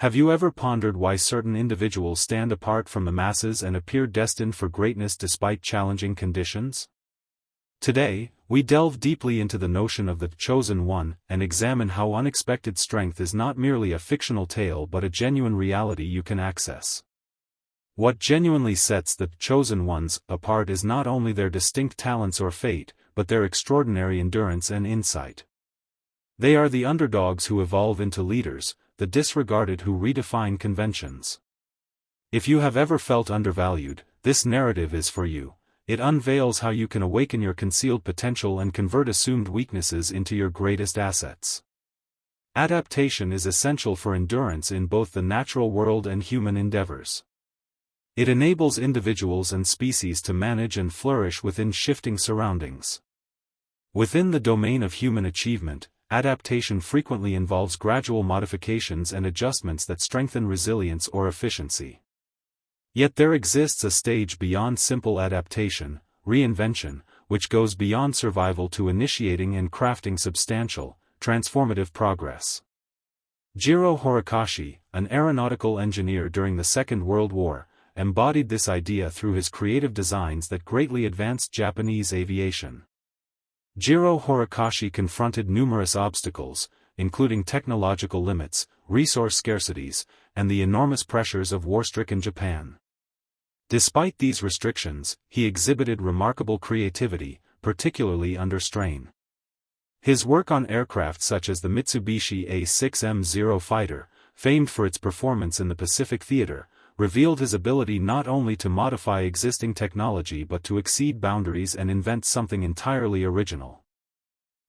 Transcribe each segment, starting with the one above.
Have you ever pondered why certain individuals stand apart from the masses and appear destined for greatness despite challenging conditions? Today, we delve deeply into the notion of the chosen one and examine how unexpected strength is not merely a fictional tale but a genuine reality you can access. What genuinely sets the chosen ones apart is not only their distinct talents or fate, but their extraordinary endurance and insight. They are the underdogs who evolve into leaders, the disregarded who redefine conventions. If you have ever felt undervalued, this narrative is for you. It unveils how you can awaken your concealed potential and convert assumed weaknesses into your greatest assets. Adaptation is essential for endurance in both the natural world and human endeavors. It enables individuals and species to manage and flourish within shifting surroundings. Within the domain of human achievement, adaptation frequently involves gradual modifications and adjustments that strengthen resilience or efficiency. Yet there exists a stage beyond simple adaptation, reinvention, which goes beyond survival to initiating and crafting substantial, transformative progress. Jiro Horikoshi, an aeronautical engineer during the Second World War, embodied this idea through his creative designs that greatly advanced Japanese aviation. Jiro Horikoshi confronted numerous obstacles, including technological limits, resource scarcities, and the enormous pressures of war-stricken Japan. Despite these restrictions, he exhibited remarkable creativity, particularly under strain. His work on aircraft such as the Mitsubishi A6M0 fighter, famed for its performance in the Pacific Theater, revealed his ability not only to modify existing technology but to exceed boundaries and invent something entirely original.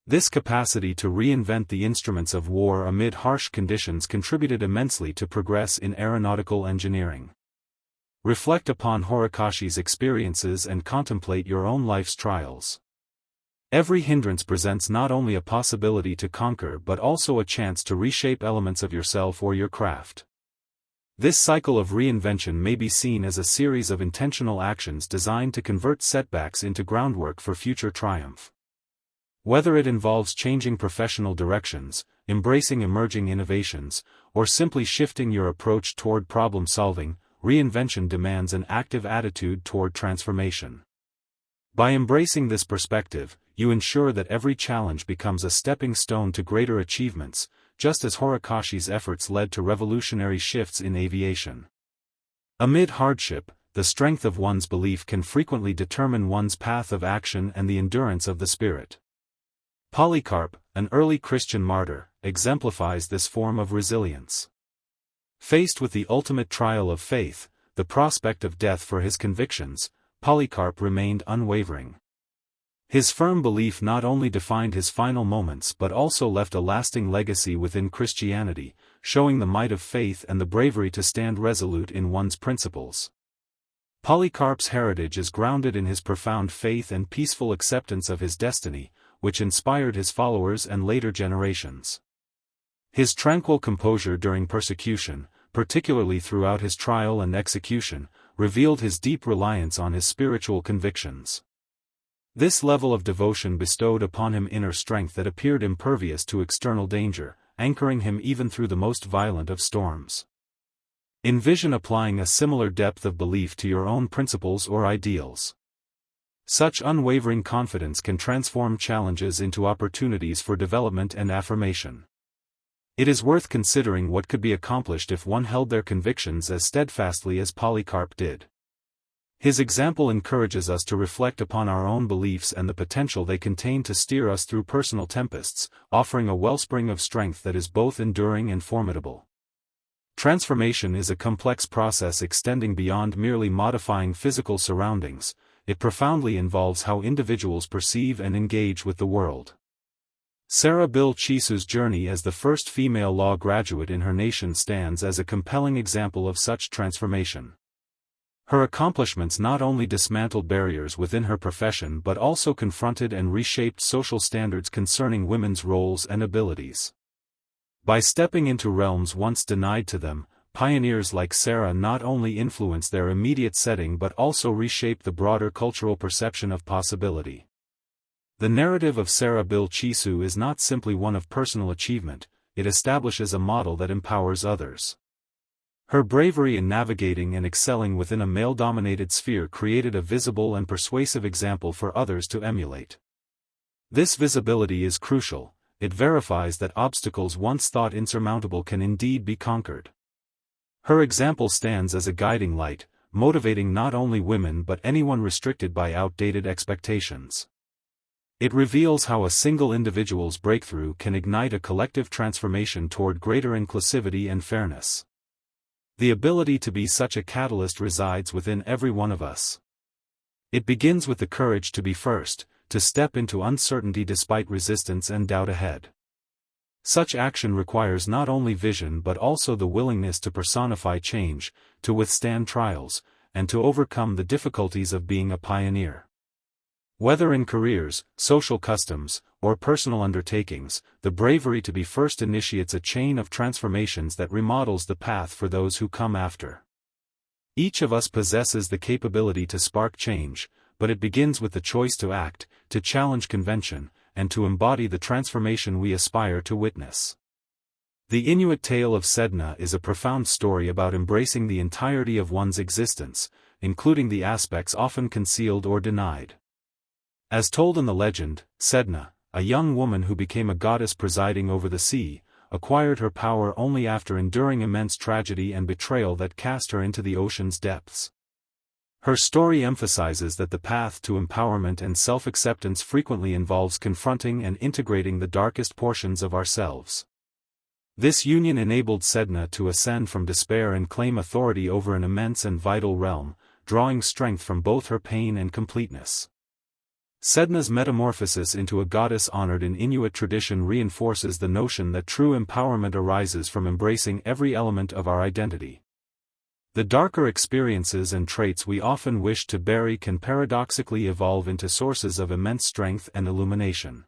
This capacity to reinvent the instruments of war amid harsh conditions contributed immensely to progress in aeronautical engineering. Reflect upon Horikoshi's experiences and contemplate your own life's trials. Every hindrance presents not only a possibility to conquer but also a chance to reshape elements of yourself or your craft. This cycle of reinvention may be seen as a series of intentional actions designed to convert setbacks into groundwork for future triumph. Whether it involves changing professional directions, embracing emerging innovations, or simply shifting your approach toward problem-solving, reinvention demands an active attitude toward transformation. By embracing this perspective, you ensure that every challenge becomes a stepping stone to greater achievements, just as Horikoshi's efforts led to revolutionary shifts in aviation. Amid hardship, the strength of one's belief can frequently determine one's path of action and the endurance of the spirit. Polycarp, an early Christian martyr, exemplifies this form of resilience. Faced with the ultimate trial of faith, the prospect of death for his convictions, Polycarp remained unwavering. His firm belief not only defined his final moments but also left a lasting legacy within Christianity, showing the might of faith and the bravery to stand resolute in one's principles. Polycarp's heritage is grounded in his profound faith and peaceful acceptance of his destiny, which inspired his followers and later generations. His tranquil composure during persecution, particularly throughout his trial and execution, revealed his deep reliance on his spiritual convictions. This level of devotion bestowed upon him inner strength that appeared impervious to external danger, anchoring him even through the most violent of storms. Envision applying a similar depth of belief to your own principles or ideals. Such unwavering confidence can transform challenges into opportunities for development and affirmation. It is worth considering what could be accomplished if one held their convictions as steadfastly as Polycarp did. His example encourages us to reflect upon our own beliefs and the potential they contain to steer us through personal tempests, offering a wellspring of strength that is both enduring and formidable. Transformation is a complex process extending beyond merely modifying physical surroundings. It profoundly involves how individuals perceive and engage with the world. Sarah Bill Chisu's journey as the first female law graduate in her nation stands as a compelling example of such transformation. Her accomplishments not only dismantled barriers within her profession but also confronted and reshaped social standards concerning women's roles and abilities. By stepping into realms once denied to them, pioneers like Sarah not only influenced their immediate setting but also reshaped the broader cultural perception of possibility. The narrative of Sarah Bill Chisu is not simply one of personal achievement, it establishes a model that empowers others. Her bravery in navigating and excelling within a male-dominated sphere created a visible and persuasive example for others to emulate. This visibility is crucial. It verifies that obstacles once thought insurmountable can indeed be conquered. Her example stands as a guiding light, motivating not only women but anyone restricted by outdated expectations. It reveals how a single individual's breakthrough can ignite a collective transformation toward greater inclusivity and fairness. The ability to be such a catalyst resides within every one of us. It begins with the courage to be first, to step into uncertainty despite resistance and doubt ahead. Such action requires not only vision but also the willingness to personify change, to withstand trials, and to overcome the difficulties of being a pioneer. Whether in careers, social customs, or personal undertakings, the bravery to be first initiates a chain of transformations that remodels the path for those who come after. Each of us possesses the capability to spark change, but it begins with the choice to act, to challenge convention, and to embody the transformation we aspire to witness. The Inuit tale of Sedna is a profound story about embracing the entirety of one's existence, including the aspects often concealed or denied. As told in the legend, Sedna, a young woman who became a goddess presiding over the sea, acquired her power only after enduring immense tragedy and betrayal that cast her into the ocean's depths. Her story emphasizes that the path to empowerment and self-acceptance frequently involves confronting and integrating the darkest portions of ourselves. This union enabled Sedna to ascend from despair and claim authority over an immense and vital realm, drawing strength from both her pain and completeness. Sedna's metamorphosis into a goddess honored in Inuit tradition reinforces the notion that true empowerment arises from embracing every element of our identity. The darker experiences and traits we often wish to bury can paradoxically evolve into sources of immense strength and illumination.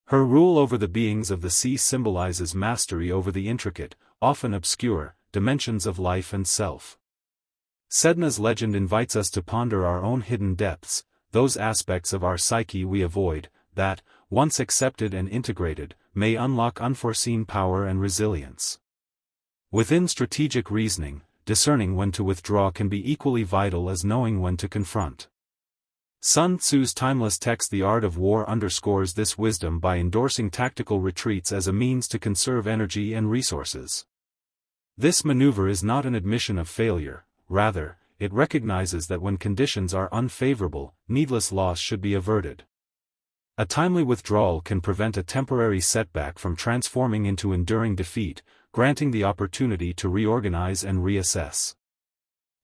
Her rule over the beings of the sea symbolizes mastery over the intricate, often obscure, dimensions of life and self. Sedna's legend invites us to ponder our own hidden depths, those aspects of our psyche we avoid, that, once accepted and integrated, may unlock unforeseen power and resilience. Within strategic reasoning, discerning when to withdraw can be equally vital as knowing when to confront. Sun Tzu's timeless text The Art of War underscores this wisdom by endorsing tactical retreats as a means to conserve energy and resources. This maneuver is not an admission of failure, rather, it recognizes that when conditions are unfavorable, needless loss should be averted. A timely withdrawal can prevent a temporary setback from transforming into enduring defeat, granting the opportunity to reorganize and reassess.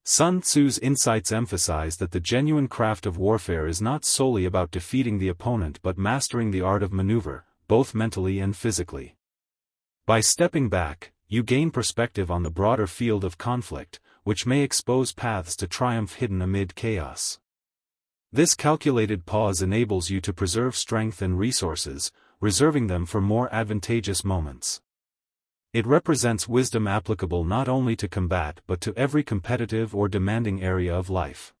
Sun Tzu's insights emphasize that the genuine craft of warfare is not solely about defeating the opponent but mastering the art of maneuver, both mentally and physically. By stepping back, you gain perspective on the broader field of conflict, which may expose paths to triumph hidden amid chaos. This calculated pause enables you to preserve strength and resources, reserving them for more advantageous moments. It represents wisdom applicable not only to combat but to every competitive or demanding area of life.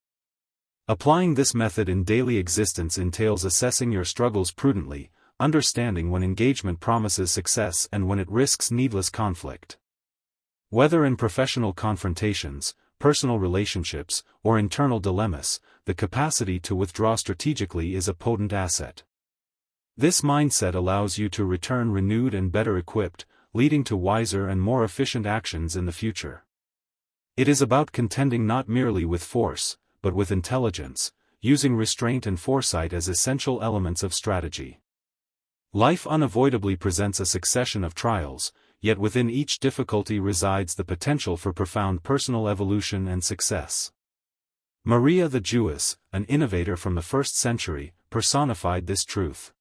Applying this method in daily existence entails assessing your struggles prudently, understanding when engagement promises success and when it risks needless conflict. Whether in professional confrontations, personal relationships, or internal dilemmas, the capacity to withdraw strategically is a potent asset. This mindset allows you to return renewed and better equipped, leading to wiser and more efficient actions in the future. It is about contending not merely with force, but with intelligence, using restraint and foresight as essential elements of strategy. Life unavoidably presents a succession of trials, yet within each difficulty resides the potential for profound personal evolution and success. Maria the Jewess, an innovator from the 1st century, personified this truth.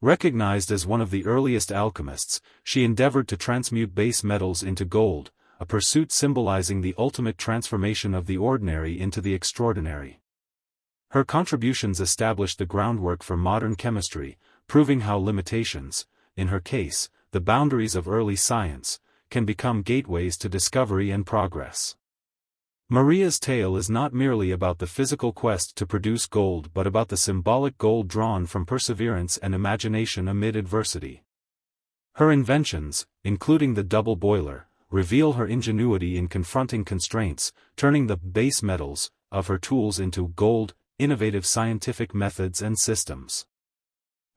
Recognized as one of the earliest alchemists, she endeavored to transmute base metals into gold, a pursuit symbolizing the ultimate transformation of the ordinary into the extraordinary. Her contributions established the groundwork for modern chemistry, proving how limitations, in her case, the boundaries of early science, can become gateways to discovery and progress. Maria's tale is not merely about the physical quest to produce gold but about the symbolic gold drawn from perseverance and imagination amid adversity. Her inventions, including the double boiler, reveal her ingenuity in confronting constraints, turning the base metals of her tools into gold, innovative scientific methods and systems.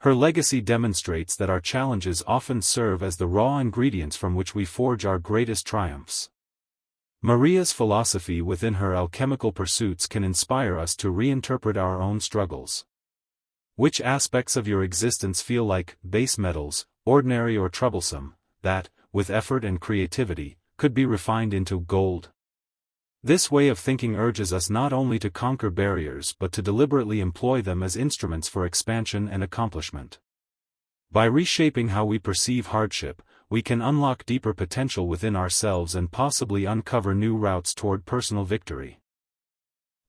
Her legacy demonstrates that our challenges often serve as the raw ingredients from which we forge our greatest triumphs. Maria's philosophy within her alchemical pursuits can inspire us to reinterpret our own struggles. Which aspects of your existence feel like base metals, ordinary or troublesome, that, with effort and creativity, could be refined into gold? This way of thinking urges us not only to conquer barriers but to deliberately employ them as instruments for expansion and accomplishment. By reshaping how we perceive hardship, we can unlock deeper potential within ourselves and possibly uncover new routes toward personal victory.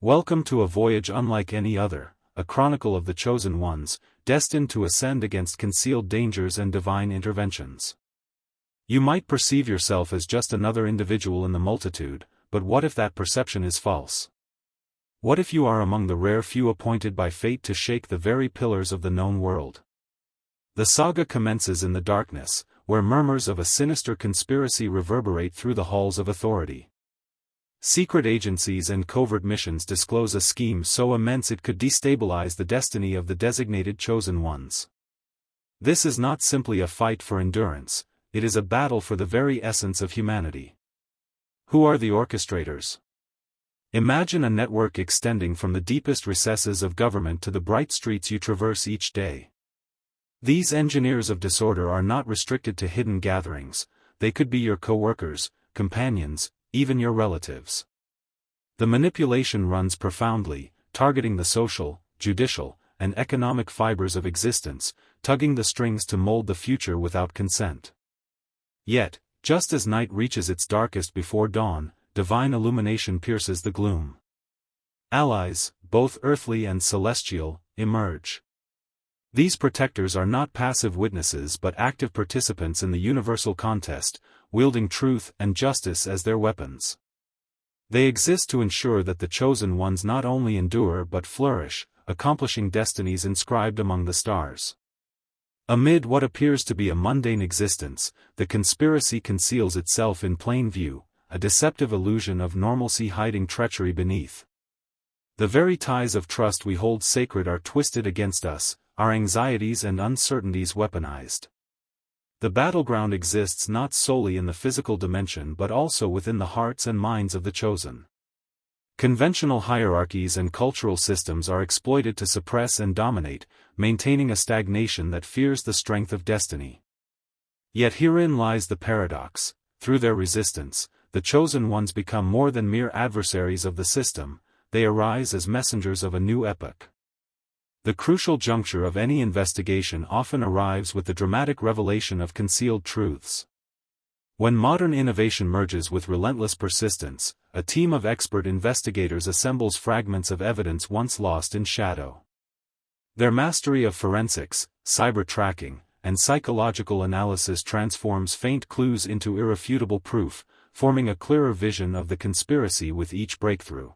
Welcome to a voyage unlike any other, a chronicle of the chosen ones, destined to ascend against concealed dangers and divine interventions. You might perceive yourself as just another individual in the multitude, but what if that perception is false? What if you are among the rare few appointed by fate to shake the very pillars of the known world? The saga commences in the darkness, where murmurs of a sinister conspiracy reverberate through the halls of authority. Secret agencies and covert missions disclose a scheme so immense it could destabilize the destiny of the designated chosen ones. This is not simply a fight for endurance, it is a battle for the very essence of humanity. Who are the orchestrators? Imagine a network extending from the deepest recesses of government to the bright streets you traverse each day. These engineers of disorder are not restricted to hidden gatherings, they could be your co-workers, companions, even your relatives. The manipulation runs profoundly, targeting the social, judicial, and economic fibers of existence, tugging the strings to mold the future without consent. Yet, just as night reaches its darkest before dawn, divine illumination pierces the gloom. Allies, both earthly and celestial, emerge. These protectors are not passive witnesses but active participants in the universal contest, wielding truth and justice as their weapons. They exist to ensure that the chosen ones not only endure but flourish, accomplishing destinies inscribed among the stars. Amid what appears to be a mundane existence, the conspiracy conceals itself in plain view, a deceptive illusion of normalcy hiding treachery beneath. The very ties of trust we hold sacred are twisted against us, our anxieties and uncertainties weaponized. The battleground exists not solely in the physical dimension but also within the hearts and minds of the chosen. Conventional hierarchies and cultural systems are exploited to suppress and dominate, maintaining a stagnation that fears the strength of destiny. Yet herein lies the paradox: through their resistance, the chosen ones become more than mere adversaries of the system, they arise as messengers of a new epoch. The crucial juncture of any investigation often arrives with the dramatic revelation of concealed truths. When modern innovation merges with relentless persistence, a team of expert investigators assembles fragments of evidence once lost in shadow. Their mastery of forensics, cyber tracking, and psychological analysis transforms faint clues into irrefutable proof, forming a clearer vision of the conspiracy with each breakthrough.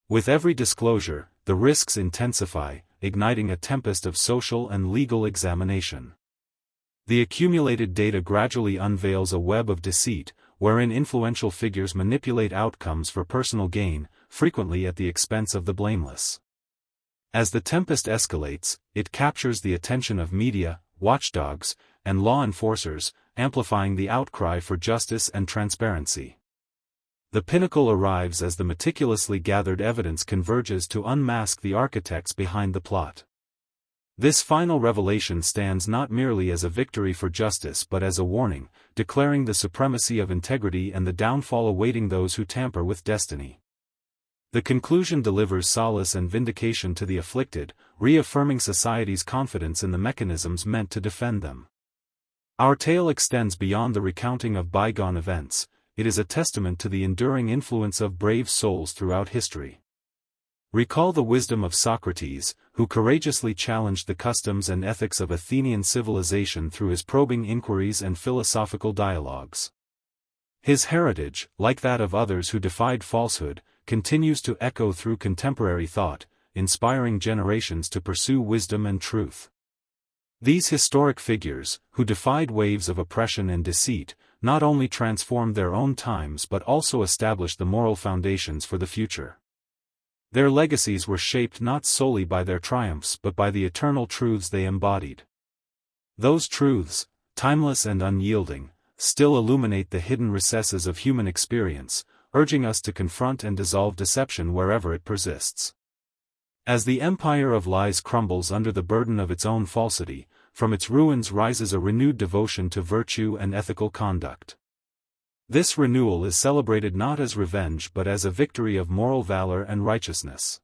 With every disclosure, the risks intensify, igniting a tempest of social and legal examination. The accumulated data gradually unveils a web of deceit, wherein influential figures manipulate outcomes for personal gain, frequently at the expense of the blameless. As the tempest escalates, it captures the attention of media, watchdogs, and law enforcers, amplifying the outcry for justice and transparency. The pinnacle arrives as the meticulously gathered evidence converges to unmask the architects behind the plot. This final revelation stands not merely as a victory for justice but as a warning, declaring the supremacy of integrity and the downfall awaiting those who tamper with destiny. The conclusion delivers solace and vindication to the afflicted, reaffirming society's confidence in the mechanisms meant to defend them. Our tale extends beyond the recounting of bygone events. It is a testament to the enduring influence of brave souls throughout history. Recall the wisdom of Socrates, who courageously challenged the customs and ethics of Athenian civilization through his probing inquiries and philosophical dialogues. His heritage, like that of others who defied falsehood, continues to echo through contemporary thought, inspiring generations to pursue wisdom and truth. These historic figures, who defied waves of oppression and deceit, not only transformed their own times but also established the moral foundations for the future. Their legacies were shaped not solely by their triumphs but by the eternal truths they embodied. Those truths, timeless and unyielding, still illuminate the hidden recesses of human experience, urging us to confront and dissolve deception wherever it persists. As the empire of lies crumbles under the burden of its own falsity, from its ruins rises a renewed devotion to virtue and ethical conduct. This renewal is celebrated not as revenge but as a victory of moral valor and righteousness.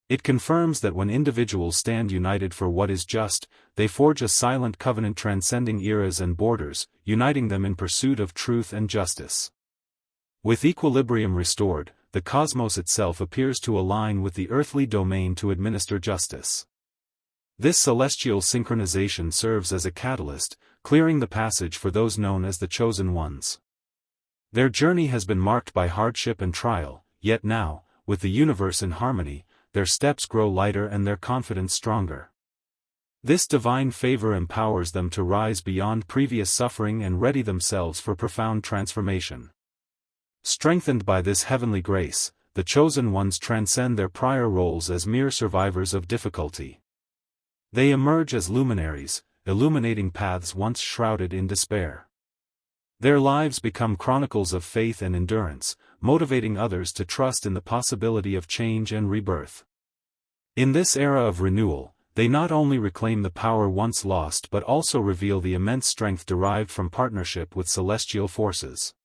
It confirms that when individuals stand united for what is just, they forge a silent covenant transcending eras and borders, uniting them in pursuit of truth and justice. With equilibrium restored, the cosmos itself appears to align with the earthly domain to administer justice. This celestial synchronization serves as a catalyst, clearing the passage for those known as the chosen ones. Their journey has been marked by hardship and trial, yet now, with the universe in harmony, their steps grow lighter and their confidence stronger. This divine favor empowers them to rise beyond previous suffering and ready themselves for profound transformation. Strengthened by this heavenly grace, the chosen ones transcend their prior roles as mere survivors of difficulty. They emerge as luminaries, illuminating paths once shrouded in despair. Their lives become chronicles of faith and endurance, motivating others to trust in the possibility of change and rebirth. In this era of renewal, they not only reclaim the power once lost but also reveal the immense strength derived from partnership with celestial forces.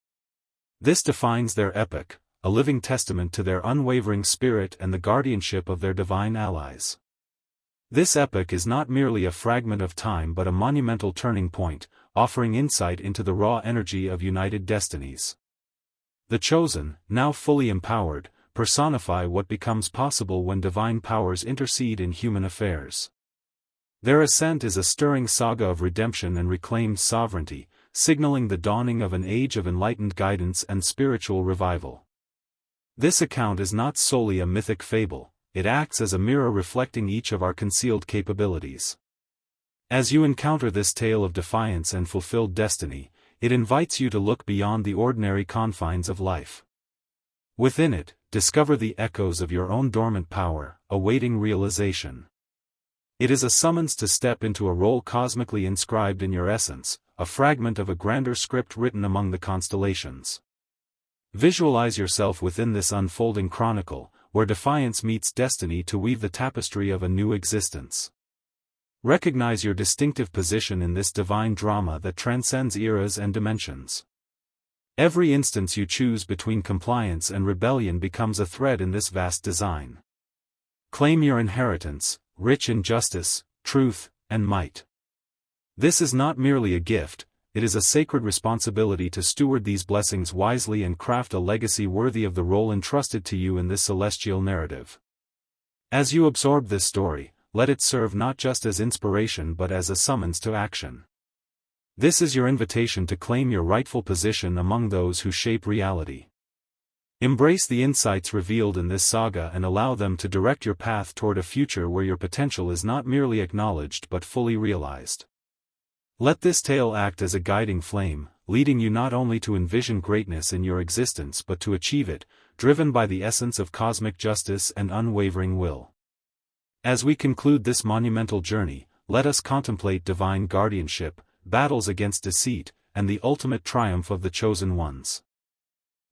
This defines their epoch, a living testament to their unwavering spirit and the guardianship of their divine allies. This epoch is not merely a fragment of time but a monumental turning point, offering insight into the raw energy of united destinies. The chosen, now fully empowered, personify what becomes possible when divine powers intercede in human affairs. Their ascent is a stirring saga of redemption and reclaimed sovereignty, signaling the dawning of an age of enlightened guidance and spiritual revival. This account is not solely a mythic fable, it acts as a mirror reflecting each of our concealed capabilities. As you encounter this tale of defiance and fulfilled destiny, it invites you to look beyond the ordinary confines of life. Within it, discover the echoes of your own dormant power, awaiting realization. It is a summons to step into a role cosmically inscribed in your essence, a fragment of a grander script written among the constellations. Visualize yourself within this unfolding chronicle, where defiance meets destiny to weave the tapestry of a new existence. Recognize your distinctive position in this divine drama that transcends eras and dimensions. Every instance you choose between compliance and rebellion becomes a thread in this vast design. Claim your inheritance, rich in justice, truth, and might. This is not merely a gift, it is a sacred responsibility to steward these blessings wisely and craft a legacy worthy of the role entrusted to you in this celestial narrative. As you absorb this story, let it serve not just as inspiration but as a summons to action. This is your invitation to claim your rightful position among those who shape reality. Embrace the insights revealed in this saga and allow them to direct your path toward a future where your potential is not merely acknowledged but fully realized. Let this tale act as a guiding flame, leading you not only to envision greatness in your existence but to achieve it, driven by the essence of cosmic justice and unwavering will. As we conclude this monumental journey, let us contemplate divine guardianship, battles against deceit, and the ultimate triumph of the chosen ones.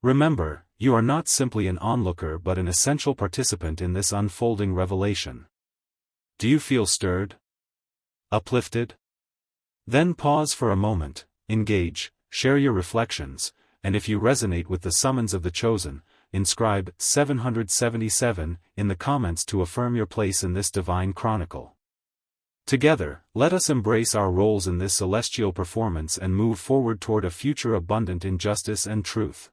Remember, you are not simply an onlooker but an essential participant in this unfolding revelation. Do you feel stirred? Uplifted? Then pause for a moment, engage, share your reflections, and if you resonate with the summons of the chosen, inscribe 777 in the comments to affirm your place in this divine chronicle. Together, let us embrace our roles in this celestial performance and move forward toward a future abundant in justice and truth.